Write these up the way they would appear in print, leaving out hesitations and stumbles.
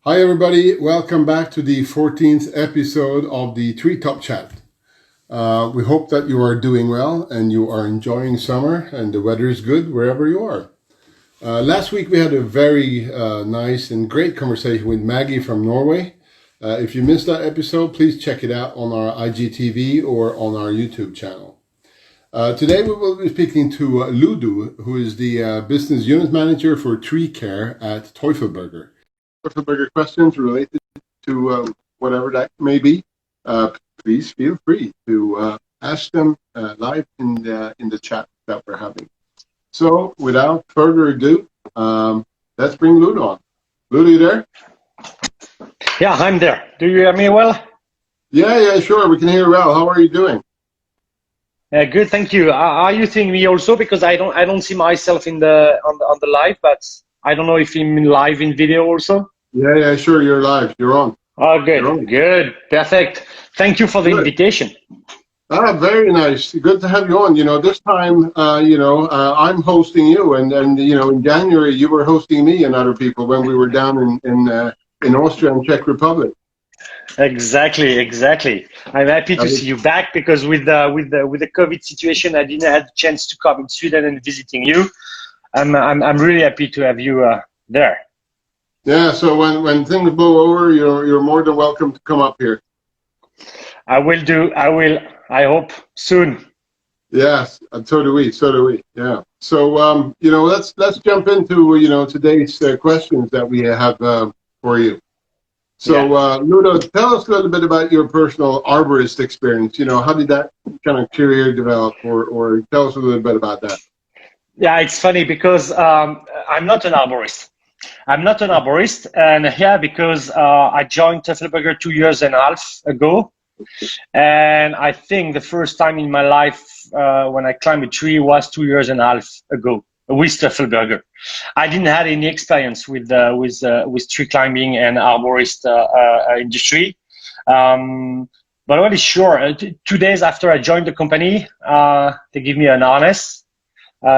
Hi, everybody. Welcome back to the 14th episode of the TreeTopChat. We hope that you are doing well and you are enjoying summer and the weather is good wherever you are. Last week we had a very nice and great conversation with Maggie from Norway. If you missed that episode, please check it out on our IGTV or on our YouTube channel. Today we will be speaking to Ludo, who is the business unit manager for Treecare at Teufelberger. Teufelberger questions related to whatever that may be, please feel free to ask them live in the chat that we're having. So, without further ado, let's bring Ludo on. Ludo, you there? Yeah, I'm there. Do you hear me well? Yeah, sure. We can hear you well. How are you doing? Good, thank you. Are you seeing me also? Because I don't see myself in on the live, but I don't know if I'm live in video also. Yeah, sure. You're live. You're on. Oh, good, good, perfect. Thank you for the invitation. Very nice. Good to have you on. This time, I'm hosting you, and in January you were hosting me and other people when we were down in Austria and Czech Republic. Exactly. I'm happy to see you back because with the COVID situation, I didn't have the chance to come in Sweden and visiting you. I'm really happy to have you there. Yeah. So when things blow over, you're more than welcome to come up here. I will do. I hope soon. Yes, so do we. Yeah. So let's jump into today's questions that we have for you. So Ludo, tell us a little bit about your personal arborist experience. How did that kind of career develop, or tell us a little bit about that. Yeah, it's funny because I'm not an arborist. And because I joined Teufelberger 2.5 years ago. And I think the first time in my life when I climbed a tree was 2.5 years ago with Teufelberger. I didn't have any experience with tree climbing and arborist industry. But what is sure, 2 days after I joined the company, they give me an harness,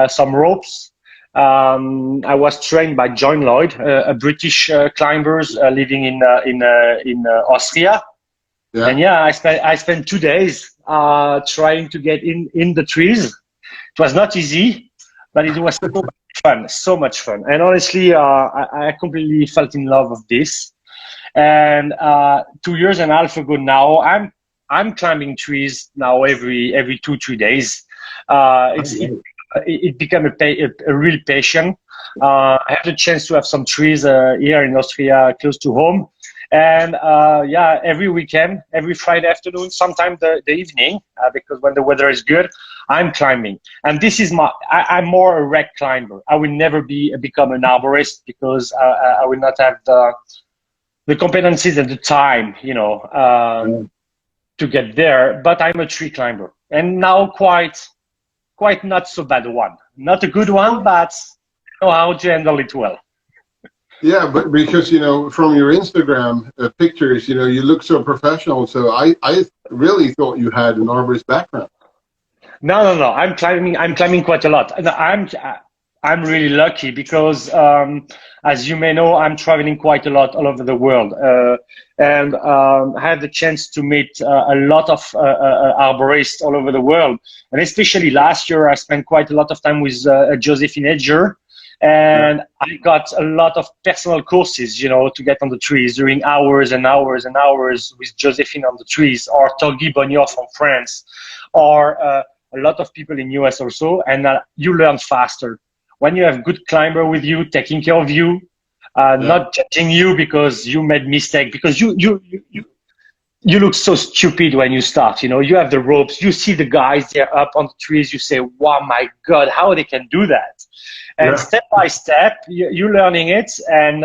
some ropes. I was trained by John Lloyd, a British climbers living in Austria. Yeah. And I spent 2 days trying to get in the trees. It was not easy, but it was so much fun. And honestly, I completely felt in love with this. And 2.5 years ago now, I'm climbing trees now every 2-3 days. It became a real passion. I had the chance to have some trees here in Austria close to home. And every weekend, every Friday afternoon, sometimes the evening, because when the weather is good, I'm climbing. And this is I'm more a wreck climber. I will never become an arborist because I will not have the competencies and the time, to get there. But I'm a tree climber, and now quite not so bad one. Not a good one, but I know how to handle it well. Yeah, but because, from your Instagram pictures, you look so professional. So I really thought you had an arborist background. No. I'm climbing quite a lot. And I'm really lucky because, as you may know, I'm traveling quite a lot all over the world. And I had the chance to meet a lot of arborists all over the world. And especially last year, I spent quite a lot of time with Josephine Edger. And I got a lot of personal courses, to get on the trees, during hours and hours and hours with Josephine on the trees, or Torgy Bonnier from France, or a lot of people in US also. And you learn faster when you have good climber with you, taking care of you, not judging you because you made mistake, because you look so stupid when you start. You have the ropes, you see the guys, they're up on the trees, you say, wow, my God, how they can do that. And step by step, you're learning it, and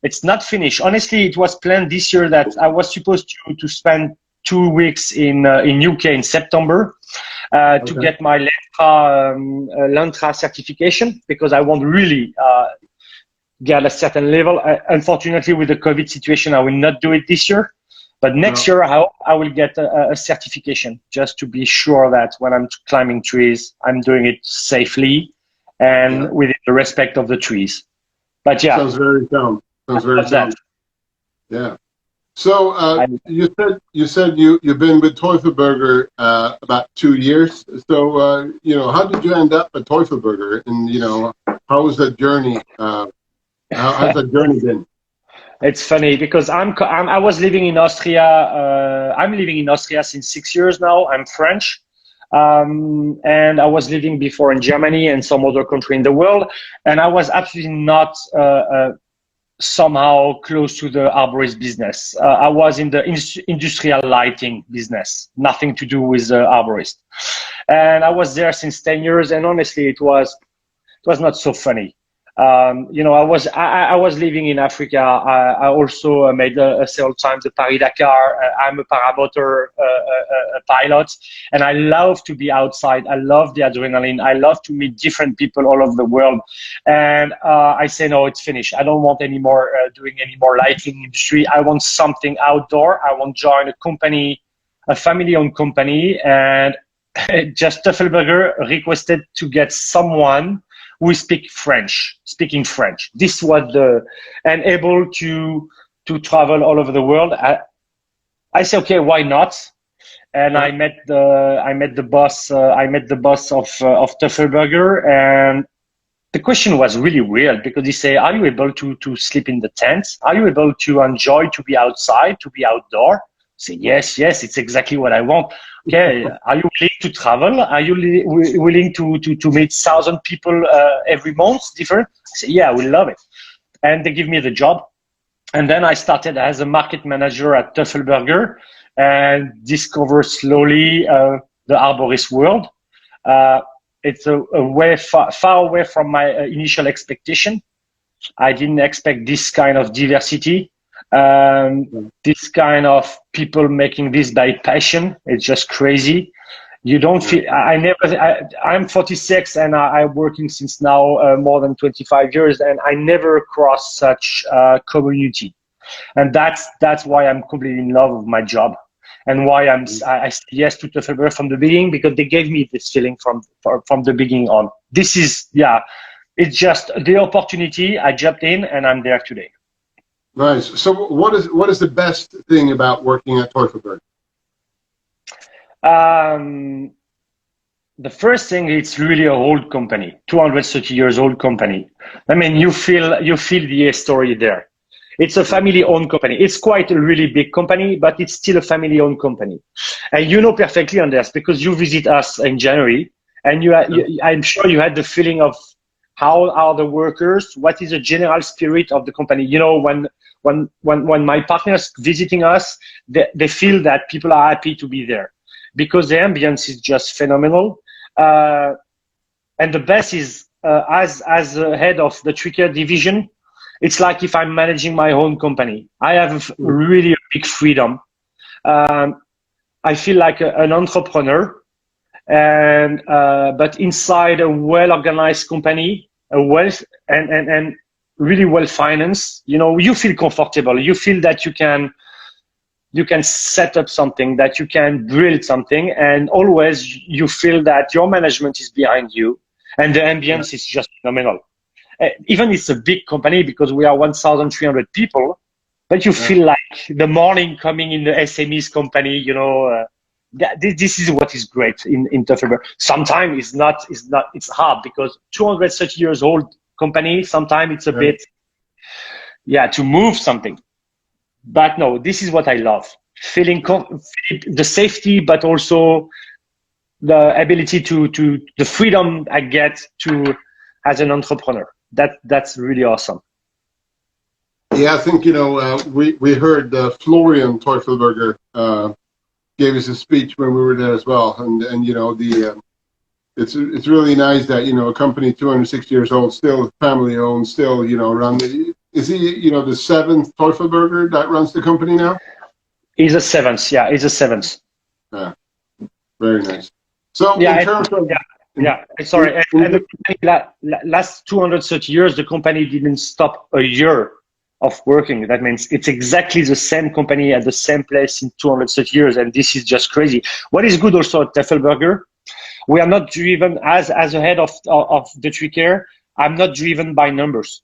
it's not finished. Honestly, it was planned this year that I was supposed to spend 2 weeks in UK in September to get my Lantra certification, because I want really get a certain level. Unfortunately, with the COVID situation, I will not do it this year. But next year, I will get a certification, just to be sure that when I'm climbing trees, I'm doing it safely and with the respect of the trees. But sounds very sound. Sounds very Love that. yeah. So I, you said you've been with Teufelberger about 2 years. So how did you end up at Teufelberger, and how was that journey? How's that journey been? it's funny because I was living in Austria. I'm living in Austria since 6 years now. I'm French. And I was living before in Germany and some other country in the world. And I was absolutely not somehow close to the arborist business. I was in the industrial lighting business, nothing to do with the arborist. And I was there since 10 years. And honestly, it was not so funny. I was living in Africa. I also made several times the Paris Dakar. I'm a paramotor pilot, and I love to be outside. I love the adrenaline. I love to meet different people all over the world. And I say, no, it's finished. I don't want any more doing any more lighting industry. I want something outdoor. I want to join a company, a family-owned company, and just Teufelberger requested to get someone who speaking French. This was and able to travel all over the world. I say, okay, why not? And I met the boss. I met the boss of Teufelberger, and the question was really weird because he said, "Are you able to sleep in the tent? Are you able to enjoy to be outside, to be outdoor?" I say, yes, it's exactly what I want. Okay, are you willing to travel? Are you willing to meet 1,000 people every month, different? I say, yeah, we love it. And they give me the job. And then I started as a market manager at Teufelberger and discover slowly the arborist world. It's a way far away from my initial expectation. I didn't expect this kind of diversity. This kind of people making this by passion. It's just crazy. You don't feel, I'm 46 and I'm working since now more than 25 years, and I never crossed such community. And that's why I'm completely in love with my job, and why I said yes to Teufelberger from the beginning, because they gave me this feeling from the beginning on. This is, it's just the opportunity. I jumped in and I'm there today. Nice. So what is the best thing about working at Teufelberger? The first thing, it's really an old company, 230 years old company. I mean, you feel the story there. It's a family-owned company. It's quite a really big company, but it's still a family-owned company. And you know perfectly, Andreas, because you visit us in January, and I'm sure you had the feeling of how are the workers, what is the general spirit of the company. You know, when my partners visiting us, they feel that people are happy to be there because the ambience is just phenomenal. And the best is, as the head of the Treecare division, it's like if I'm managing my own company. I have really a big freedom. I feel like an entrepreneur, and but inside a well-organized company, and really well-financed. You know, you feel comfortable. You feel that you can set up something, that you can build something, and always you feel that your management is behind you, and the ambience is just phenomenal. Even it's a big company because we are 1,300 people, but you feel like the morning coming in the SMEs company, you know, this is what is great in Teufelberger. Sometimes it's hard because 230 years old company, sometimes it's a bit, to move something. But no, this is what I love. Feeling the safety, but also the ability to the freedom I get to as an entrepreneur. That's really awesome. Yeah, I think, you know, we heard Florian Teufelberger gave us a speech when we were there as well, and you know, it's really nice that, you know, a company 260 years old, still family owned, still, you know, is he, you know, the seventh Teufelberger that runs the company now? He's a seventh, yeah, he's a seventh. Yeah, very nice. So in terms of sorry, and the company, last 230 years, the company didn't stop a year of working. That means it's exactly the same company at the same place in 230 years, and this is just crazy. What is good also at Teufelberger, we are not driven, as a head of the Treecare, I'm not driven by numbers.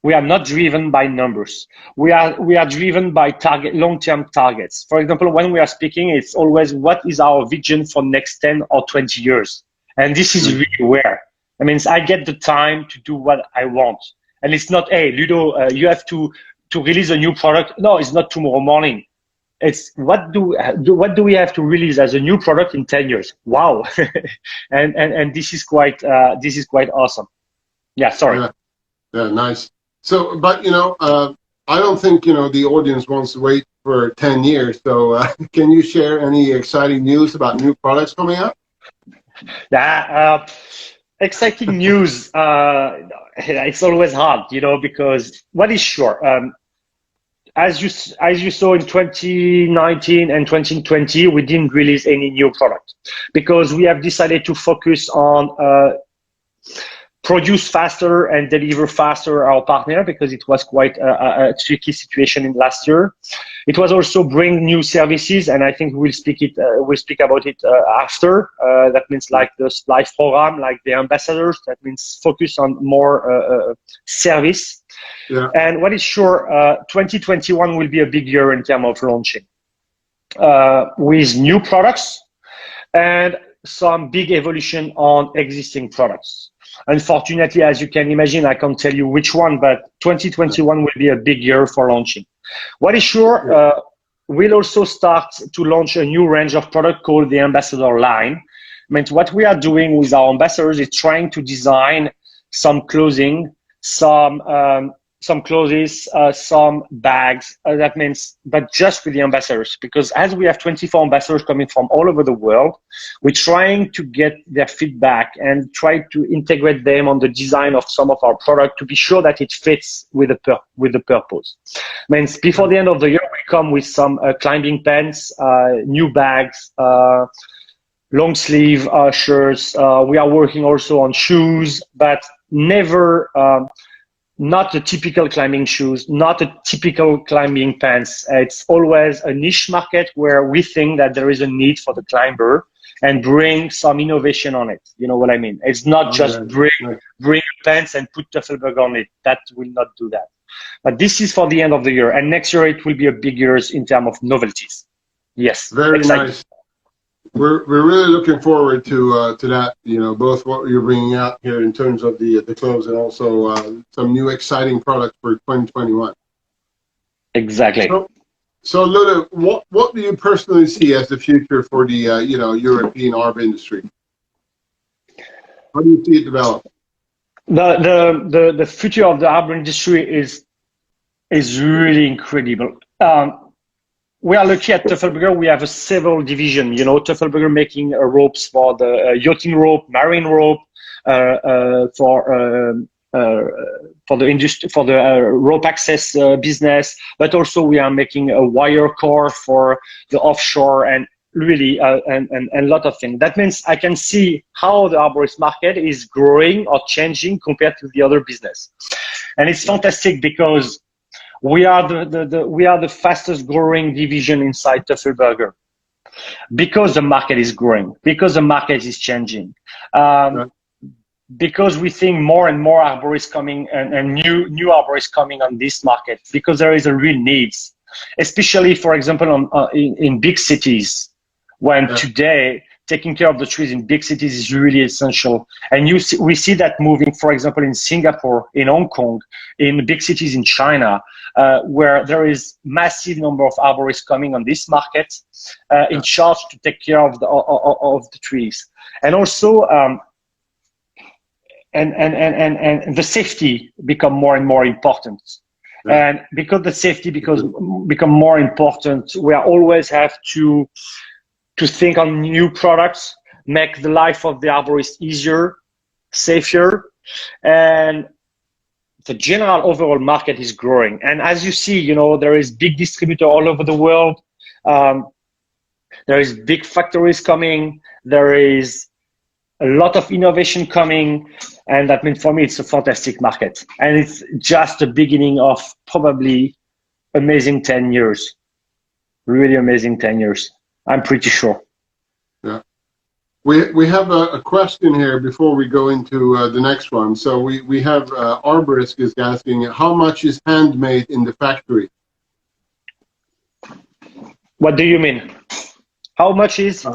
We are not driven by numbers. We are driven by long-term targets. For example, when we are speaking, it's always what is our vision for next 10 or 20 years. And this is really where, I mean, I get the time to do what I want. And it's not, hey, Ludo, you have to release a new product. No, it's not tomorrow morning. It's what do we have to release as a new product in 10 years? Wow. and this is quite awesome. Yeah, sorry. Yeah, nice. So, but I don't think the audience wants to wait for 10 years. So, can you share any exciting news about new products coming out? Yeah, exciting news. It's always hard, because what is sure? As you saw in 2019 and 2020, we didn't release any new product because we have decided to focus on produce faster and deliver faster our partner, because it was quite a tricky situation in last year. It was also bring new services, and I think we'll speak about it after. That means like the live program, like the ambassadors. That means focus on more service. Yeah. And what is sure, 2021 will be a big year in terms of launching with new products and some big evolution on existing products. Unfortunately, as you can imagine, I can't tell you which one, but 2021 will be a big year for launching. What is sure, we'll also start to launch a new range of product called the Ambassador line. I mean, what we are doing with our ambassadors is trying to design some clothing, some clothes, some bags. That means, but just with the ambassadors, because as we have 24 ambassadors coming from all over the world, we're trying to get their feedback and try to integrate them on the design of some of our product to be sure that it fits with the purpose. Means before the end of the year, we come with some climbing pants, new bags, long sleeve shirts. We are working also on shoes, but never. Not the typical climbing shoes, not a typical climbing pants. It's always a niche market where we think that there is a need for the climber and bring some innovation on it. You know what I mean? It's not just bring pants and put Teufelberger on it. That will not do that. But this is for the end of the year. And next year it will be a big year in terms of novelties. Yes. Very nice. We're really looking forward to that, both what you're bringing out here in terms of the clothes and also some new exciting products for 2021. Exactly. So Ludo, what do you personally see as the future for the European arbor industry? How do you see it develop? The future of the arbor industry is really incredible. We are lucky at Teufelberger. We have several divisions. Teufelberger making ropes for the yachting rope, marine rope, for the industry, for the rope access business. But also we are making a wire core for the offshore and really and a lot of things. That means I can see how the arborist market is growing or changing compared to the other business, and it's fantastic because we are the fastest growing division inside Teufelberger because the market is growing, because the market is changing, because we think more and more arborists coming and new arborists coming on this market, because there is a real needs, especially for example in big cities, when today taking care of the trees in big cities is really essential. And we see that moving, for example, in Singapore, in Hong Kong, in big cities in China, where there is massive number of arborists coming on this market in charge to take care of the trees. And also, and the safety become more and more important. And because the safety become more important, we always have to think on new products, make the life of the arborist easier, safer, and the general overall market is growing. And as you see, there is big distributor all over the world. There is big factories coming. There is a lot of innovation coming. And that means for me, it's a fantastic market. And it's just the beginning of probably amazing 10 years, really amazing 10 years. I'm pretty sure. Yeah. We have a question here before we go into the next one. So we have Arborist is asking, how much is handmade in the factory? What do you mean? How much is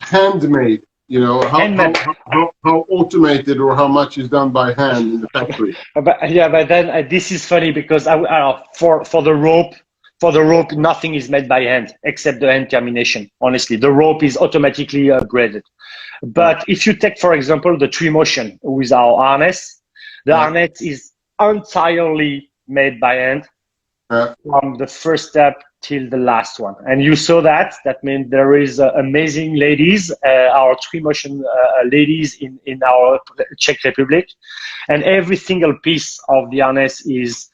handmade? You know, handmade? how automated or how much is done by hand in the factory? But yeah, but then this is funny because for the rope. For the rope, nothing is made by hand except the hand termination. Honestly, the rope is automatically braided. But if you take, for example, the tree motion with our harness, the harness is entirely made by hand from the first step till the last one. And you saw that. That means there is amazing ladies, our tree motion ladies in our Czech Republic, and every single piece of the harness is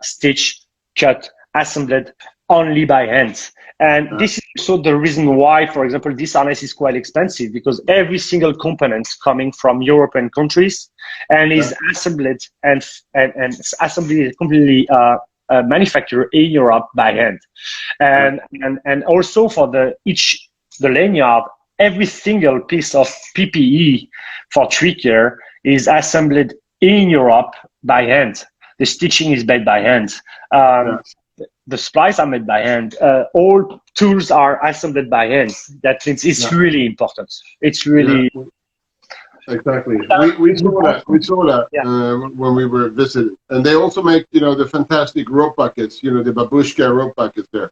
stitched, cut, assembled only by hand. And this is also the reason why, for example, this harness is quite expensive, because every single component coming from European countries and is assembled and assembly is completely manufactured in Europe by hand. And also for the lanyard, every single piece of PPE for Treecare is assembled in Europe by hand. The stitching is made by hand. The splices are made by hand. All tools are assembled by hand. That means it's really important. It's really exactly. We saw that. We saw that when we were visiting, and they also make the fantastic rope buckets. The babushka rope buckets there.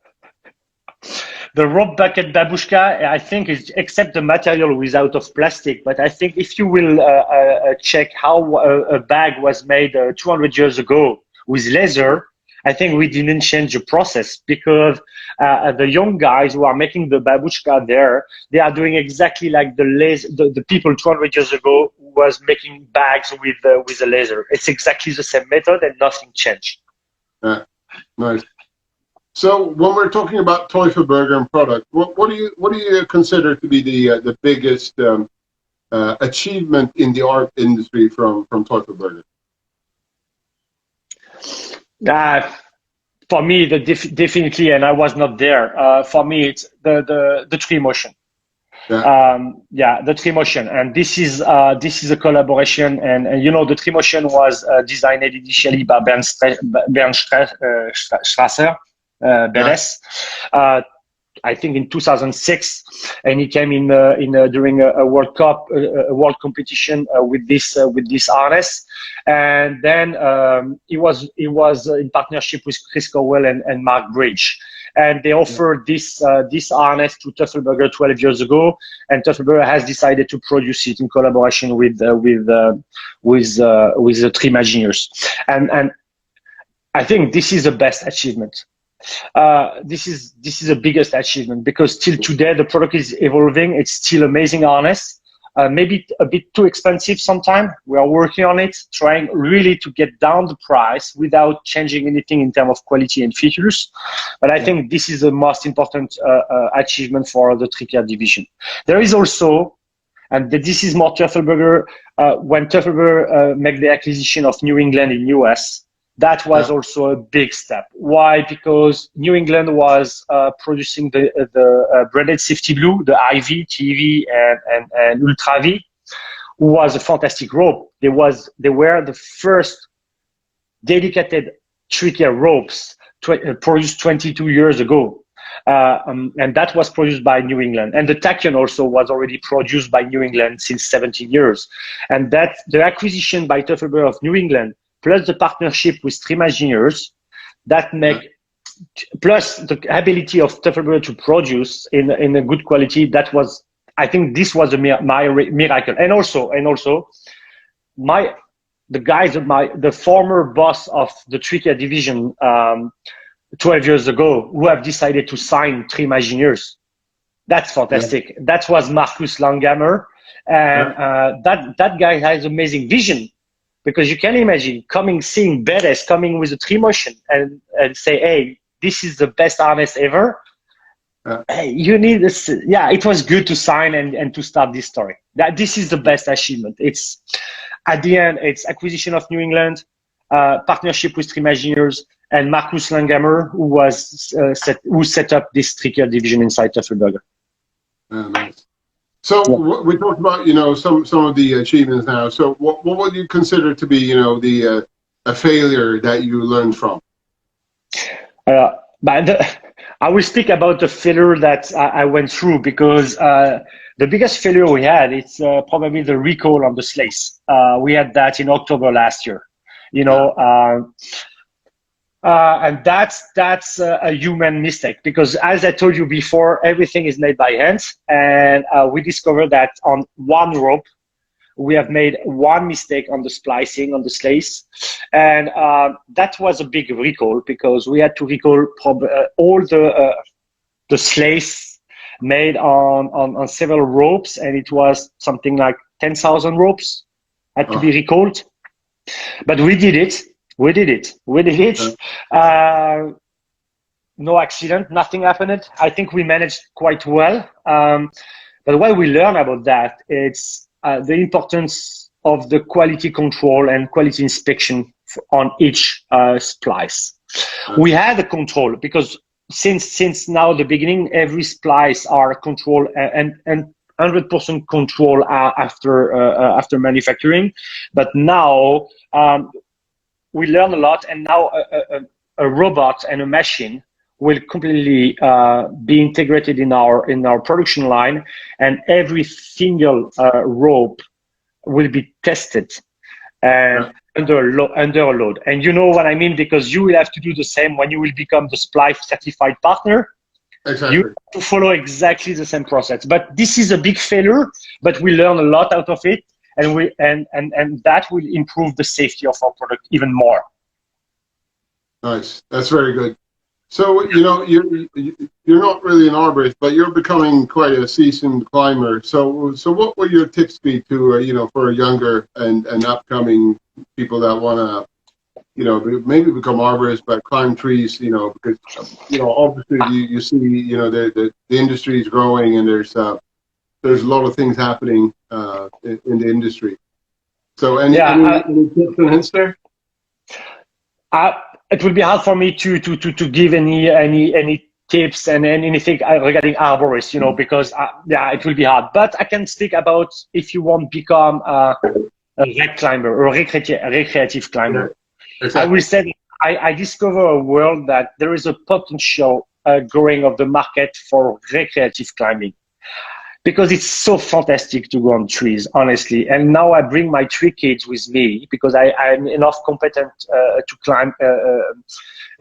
The rope bucket babushka, I think, is except the material was out of plastic. But I think if you will check how a bag was made 200 years ago with leather, I think we didn't change the process, because the young guys who are making the babushka there, they are doing exactly like the people 200 years ago who was making bags with the laser. It's exactly the same method and nothing changed. Yeah, nice. So when we're talking about Teufelberger and product, what do you consider to be the biggest achievement in the art industry from Teufelberger? For me, definitely, and I was not there. For me, it's the tree motion. The tree motion, and this is a collaboration. And the tree motion was designed initially by Bernd Strasser, Beres. I think in 2006, and he came in during a World Cup, a world competition with this harness, and then he was in partnership with Chris Cowell and Mark Bridge, and they offered this harness to Teufelberger 12 years ago, and Teufelberger has decided to produce it in collaboration with the Treecareers, and I think this is the best achievement. This is the biggest achievement, because till today the product is evolving. It's still amazing harness, maybe a bit too expensive sometimes. We are working on it, trying really to get down the price without changing anything in terms of quality and features. But I think this is the most important achievement for the Treecare division. There is also, and this is more Teufelberger, when Teufelberger made the acquisition of New England in US, that was also a big step. Why? Because New England was producing the branded safety blue, the IV, TV, and Ultra V, who was a fantastic rope. They were the first dedicated Treecare ropes produced 22 years ago. And that was produced by New England. And the Tachyon also was already produced by New England since 17 years. And that the acquisition by Teufelberger of New England, plus the partnership with Treecare, that make, plus the ability of Teufelberger to produce in a good quality, that was, I think this was my miracle. And also, the former boss of the Treecare division 12 years ago, who have decided to sign Treecare. That's fantastic. That was Marcus Langhammer, and that guy has amazing vision. Because you can imagine seeing Beres coming with a tree motion and say, hey, this is the best harness ever. Hey, you need this. Yeah, it was good to sign and to start this story. This is the best achievement. It's at the end, it's acquisition of New England, partnership with Treecare, and Marcus Langhammer, who set up this Treecare division inside Teufelberger. Nice. So we talked about, some of the achievements now. So what would you consider to be, the a failure that you learned from? But I will speak about the failure that I went through, because the biggest failure we had, it's probably the recall on the sleighs. We had that in October last year, and that's a human mistake, because as I told you before, everything is made by hand, and we discovered that on one rope, we have made one mistake on the splicing on the sleighs, and that was a big recall, because we had to recall all the sleighs made on several ropes, and it was something like 10,000 ropes had to be recalled. But we did it. We did it. No accident, nothing happened. I think we managed quite well. But what we learned about that, it's the importance of the quality control and quality inspection on each splice. We had a control, because since now the beginning, every splice are controlled and 100% control after manufacturing. But now we learn a lot, and now a robot and a machine will completely be integrated in our production line, and every single rope will be tested and under a load. And you know what I mean, because you will have to do the same when you will become the Splice certified partner. Exactly. You have to follow exactly the same process. But this is a big failure, but we learn a lot out of it, and that will improve the safety of our product even more. Nice. That's very good. So, you're not really an arborist, but you're becoming quite a seasoned climber. So what would your tips be to, for younger and upcoming people that want to, maybe become arborists, but climb trees, because, obviously you see, the industry is growing, and there's a lot of things happening in the industry. So any tips and hints there? It will be hard for me to give any tips and anything regarding arborists, because it will be hard. But I can speak about if you want to become a rec climber or a recreative climber. Exactly. I will say I discover a world that there is a potential growing of the market for recreative climbing, because it's so fantastic to go on trees, honestly. And now I bring my tree kids with me, because I'm enough competent to climb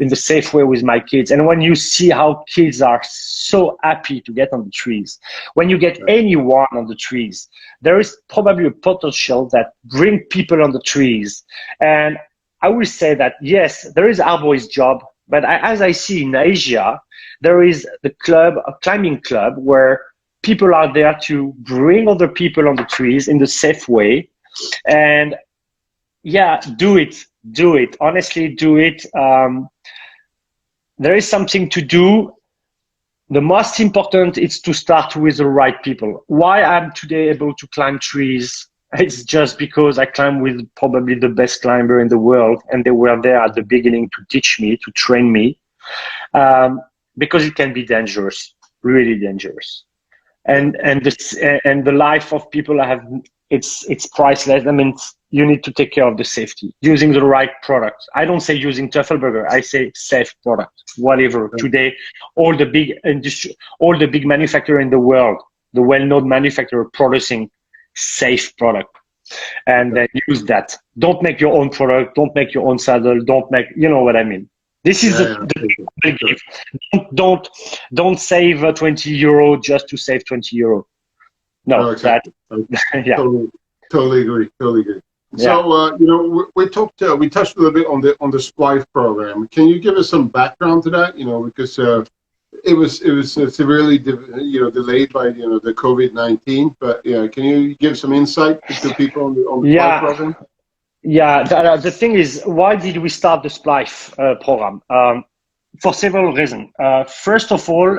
in the safe way with my kids. And when you see how kids are so happy to get on the trees, when you get anyone on the trees, there is probably a potential that bring people on the trees. And I will say that, yes, there is arborist job, but as I see in Asia, there is the club, a climbing club, where people are there to bring other people on the trees in the safe way. And do it. Honestly, do it. There is something to do. The most important is to start with the right people. Why I'm today able to climb trees, it's just because I climb with probably the best climber in the world, and they were there at the beginning to teach me, to train me, because it can be dangerous, really dangerous. And the life of people it's priceless. I mean, you need to take care of the safety using the right product. I don't say using Teufelberger, I say safe product, whatever. Today, all the big industry, all the big manufacturer in the world, the well-known manufacturer producing safe product, and then use that. Don't make your own product, don't make your own saddle, don't make, you know what I mean. This is the gift. Don't save €20 just to save €20. No, exactly. Totally agree. So we touched a little bit on the Splice program. Can you give us some background to that? Because it was severely delayed by the COVID-19. But can you give some insight to people on the Splice program? Yeah, the thing is, why did we start the Splice program? For several reasons. First of all,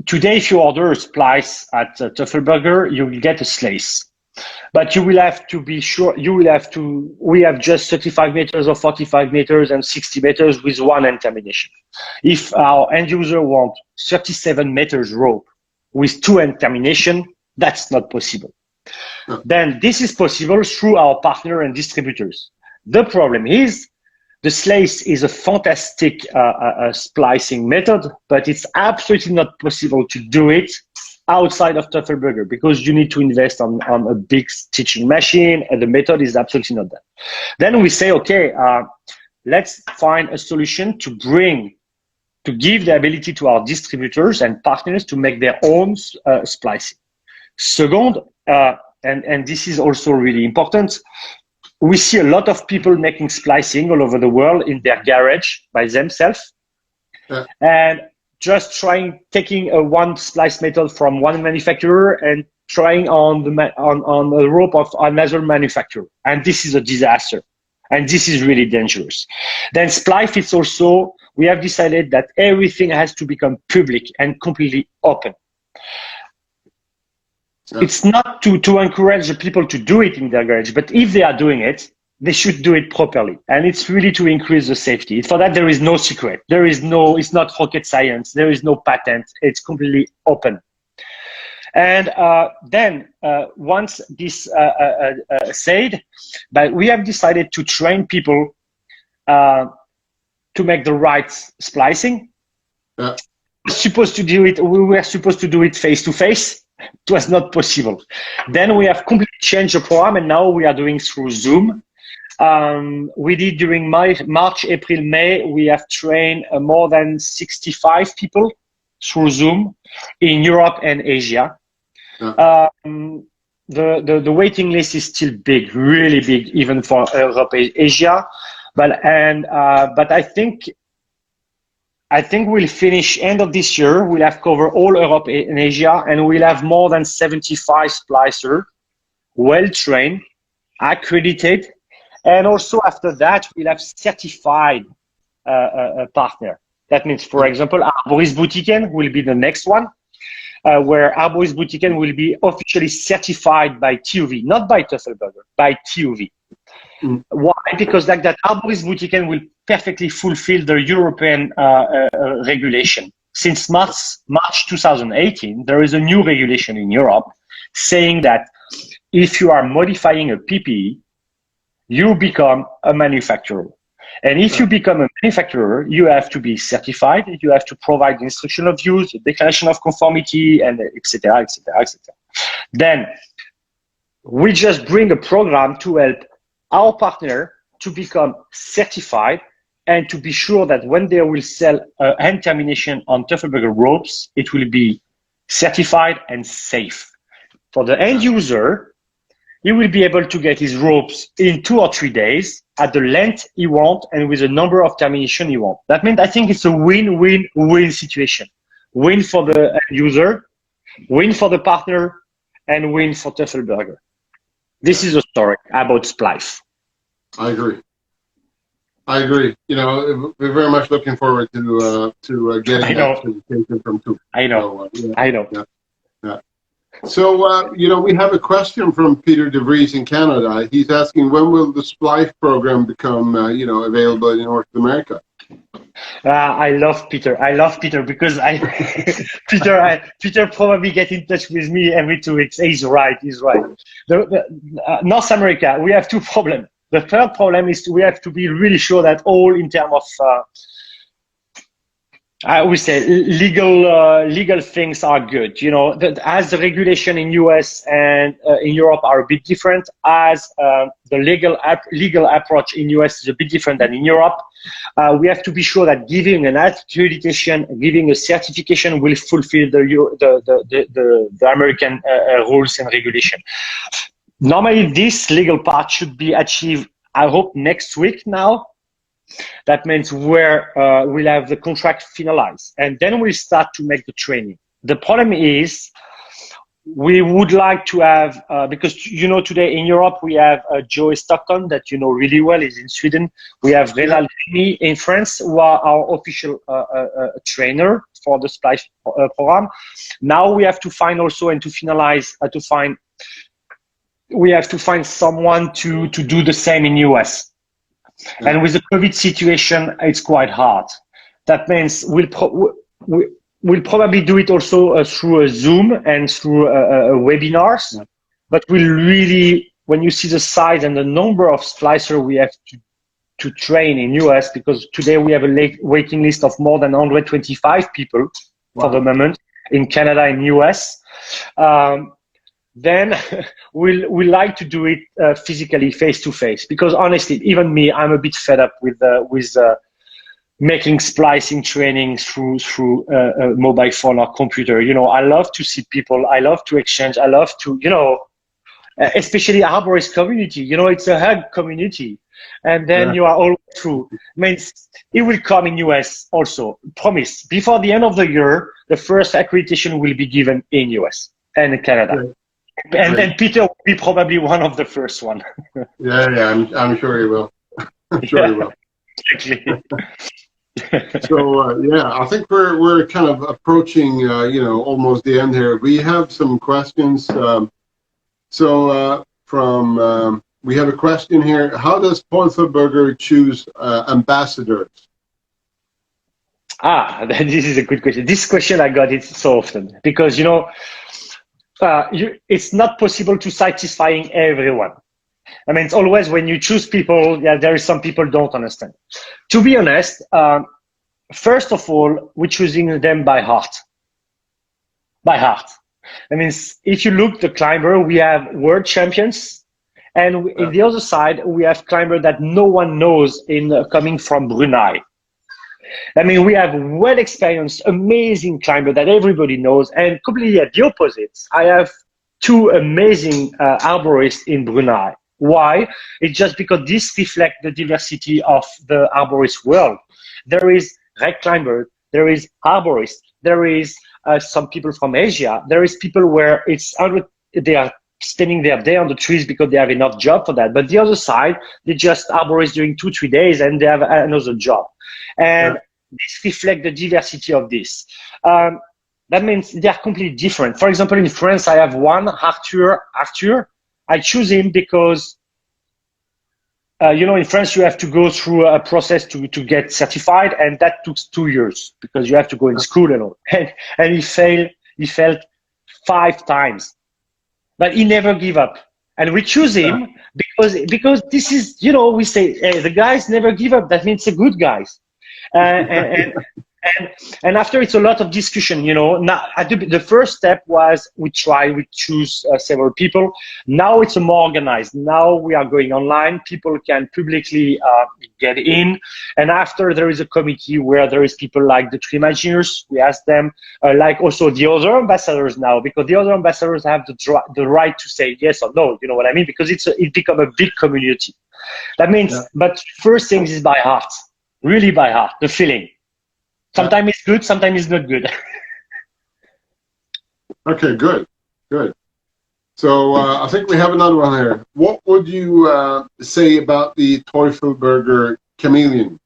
today, if you order a splice at Teufelberger, you will get a slice. But you will have to be sure, we have just 35 meters or 45 meters and 60 meters with one end termination. If our end user wants 37 meters rope, with two-end termination, that's not possible. Then this is possible through our partner and distributors. The problem is the slice is a fantastic splicing method, but it's absolutely not possible to do it outside of Teufelberger because you need to invest on a big stitching machine, and the method is absolutely not that. Then we say, okay, let's find a solution to give the ability to our distributors and partners to make their own splicing. Second, and this is also really important, we see a lot of people making splicing all over the world in their garage by themselves, and just taking a one splice method from one manufacturer and trying on the rope of another manufacturer, and this is a disaster, and this is really dangerous. Then splice, it's also, we have decided that everything has to become public and completely open. It's not to encourage the people to do it in their garage, but if they are doing it, they should do it properly. And it's really to increase the safety. For that, there is no secret. It's not rocket science. There is no patent. It's completely open. And then once this said, but we have decided to train people to make the right splicing. We were supposed to do it face to face. It was not possible. Then we have completely changed the program, and now we are doing through Zoom. We did during March, April, May, we have trained more than 65 people through Zoom in Europe and Asia. The waiting list is still big, really big, even for Europe and Asia. But I think we'll finish end of this year. We'll have covered all Europe and Asia, and we'll have more than 75 splicers, well-trained, accredited, and also after that, we'll have certified partner. That means, for example, arboristbutiken will be the next one, where arboristbutiken will be officially certified by TUV, not by Teufelberger, by TUV. Why? Because like that, arboristbutiken will perfectly fulfill the European regulation. Since March 2018, there is a new regulation in Europe saying that if you are modifying a PPE, you become a manufacturer. And if you become a manufacturer, you have to be certified, you have to provide the instruction of use, the declaration of conformity, and etc., etc., etc. Then we just bring a program to help our partner to become certified and to be sure that when they will sell hand termination on Teufelberger ropes, it will be certified and safe. For the end user, he will be able to get his ropes in 2 or 3 days at the length he wants and with the number of termination he wants. That means I think it's a win-win-win situation. Win for the end user, win for the partner, and win for Teufelberger. This is a story about splice. I agree. You know, we're very much looking forward to getting that certification from Tofu. I know. Yeah. So, you know, we have a question from Peter De Vries in Canada. He's asking, when will the splice program become, you know, available in North America? I love Peter. Because Peter probably get in touch with me every 2 weeks. He's right. North America, we have 2 problems. The third problem is we have to be really sure that all in terms of, I would say, legal things are good. You know, as the regulation in US and in Europe are a bit different, as the legal approach in US is a bit different than in Europe, we have to be sure that giving an accreditation, giving a certification will fulfill the American rules and regulation. Normally, this legal part should be achieved, I hope, next week now. That means we'll have the contract finalized, and then we'll start to make the training. The problem is we would like to have, because, you know, today in Europe, we have Joey Stockton, that you know really well, is in Sweden. We have Renal in France, who are our official trainer for the splice program. Now we have to find also, and to finalize, we have to find someone to do the same in US. And with the COVID situation, it's quite hard. That means we'll probably do it also through a Zoom and through webinars. Yeah. But we really, when you see the size and the number of splicer we have to train in US, because today we have a waiting list of more than 125 people for the moment in Canada and US. Then we like to do it physically, face to face, because honestly, even me, I'm a bit fed up with making splicing training through a mobile phone or computer. You know, I love to see people. I love to exchange. I love to, you know, especially arborist community. You know, it's a hug community, and then you are all through. Means it will come in US also. Promise. Before the end of the year, the first accreditation will be given in US and in Canada. Right. And then Peter will be probably one of the first one. I'm sure he will. I'm sure he will. Exactly. So I think we're kind of approaching you know, almost the end here. We have some questions. From we have a question here. How does Teufelberger choose ambassadors? This is a good question. This question I got it so often, because you know, it's not possible to satisfying everyone. I mean, it's always when you choose people, there is some people don't understand. To be honest, first of all, we're choosing them by heart. By heart. I mean, if you look the climber, we have world champions, and in the other side, we have climber that no one knows coming from Brunei. I mean, we have well-experienced, amazing climber that everybody knows, and completely at the opposite. I have two amazing arborists in Brunei. Why? It's just because this reflects the diversity of the arborist world. There is red climber, there is arborist, there is some people from Asia, there is people where they are spending their day on the trees because they have enough job for that. But the other side, they just arborist during 2-3 days and they have another job. And this reflects the diversity of this. That means they are completely different. For example, in France, I have one, Arthur. I choose him because, you know, in France, you have to go through a process to get certified, and that took 2 years because you have to go in school and all. And he failed 5 times, but he never gave up. And we choose him because this is, you know, we say, hey, the guys never give up. That means they're good guys. And after it's a lot of discussion, you know. Now, the first step was we choose several people. Now it's more organized. Now we are going online. People can publicly get in. And after there is a committee where there is people like the tree imagineers. We ask them, like also the other ambassadors now, because the other ambassadors have the right to say yes or no. You know what I mean? Because it become a big community. That means, but first things is by heart, really by heart, the feeling. Sometimes it's good, sometimes it's not good. Okay, good. So I think we have another one here. What would you say about the Teufelberger Chameleon?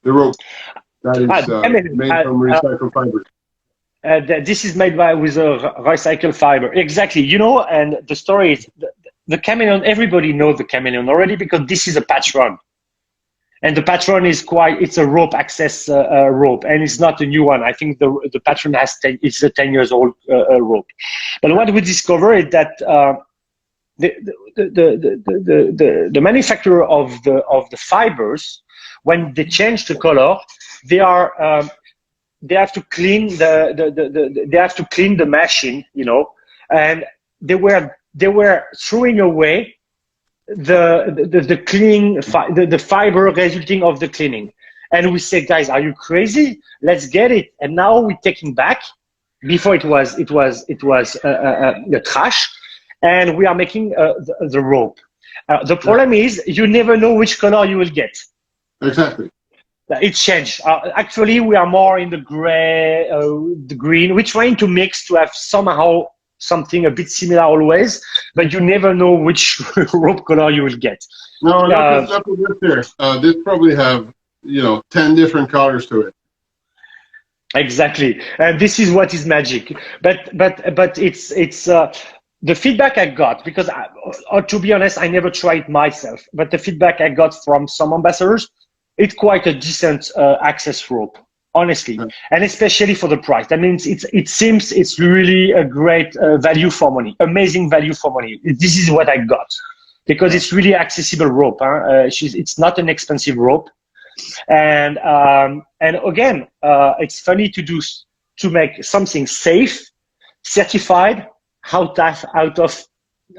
The rope that is made from recycled fiber. This is made with a recycled fiber. Exactly. You know, and the story is the Chameleon, everybody knows the Chameleon already because this is a patron. And the patron is it's a rope access rope, and it's not a new one. I think the patron it's a 10 years old rope. But what we discover is that the manufacturer of the fibers, when they change the color, they have to clean the machine, you know, and they were throwing away the cleaning the fiber resulting of the cleaning, and we say, guys, are you crazy? Let's get it. And now we're taking back. Before it was the trash, and we are making the rope. The problem is you never know which color you will get. Exactly. It changed. Actually, we are more in the gray, the green. We're trying to mix to have somehow something a bit similar always, but you never know which rope color you will get. No, look at this here. This probably have, you know, 10 different colors to it. Exactly, and this is what is magic. But it's the feedback I got, because to be honest, I never tried myself, but the feedback I got from some ambassadors, it's quite a decent access rope. honestly, and especially for the price. That means it seems it's really a great value for money, amazing value for money. This is what I got, because it's really accessible rope. It's not an expensive rope, and again, it's funny to make something safe, certified, out of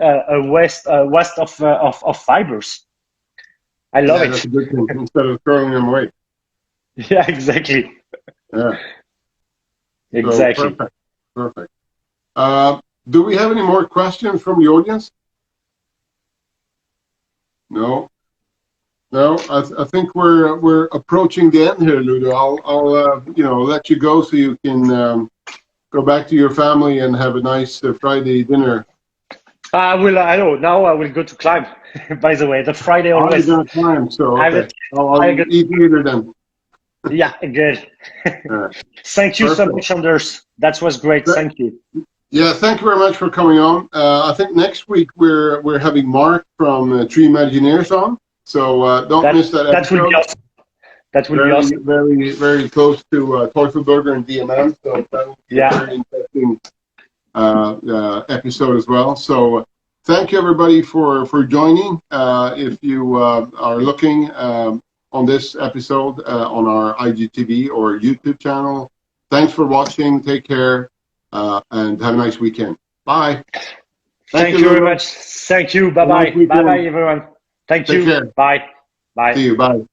a waste of fibers. I love it. That's a good thing, instead of throwing them away. Yeah, exactly. Yeah. Exactly. So perfect. Do we have any more questions from the audience? No. I think we're approaching the end here, Ludo. I'll let you go so you can go back to your family and have a nice Friday dinner. I know. Now I will go to climb. By the way, the Friday always. I'm gonna climb, so okay. I'll eat later then. Yeah, good. Thank you so much, Anders. That was great. Thank you. Yeah, thank you very much for coming on. I think next week we're having Mark from Tree Imagineers on, so don't miss that episode. That will be awesome. That will be awesome. Very, very close to Teufelberger and DMM, so that will be a very interesting episode as well. So thank you everybody for joining. If you are looking on this episode on our IGTV or YouTube channel, thanks for watching. Take care and have a nice weekend. Bye. Thank you very much. Thank you. Bye bye. Bye bye everyone. Thank you. Take care. Bye. Bye. See you. Bye.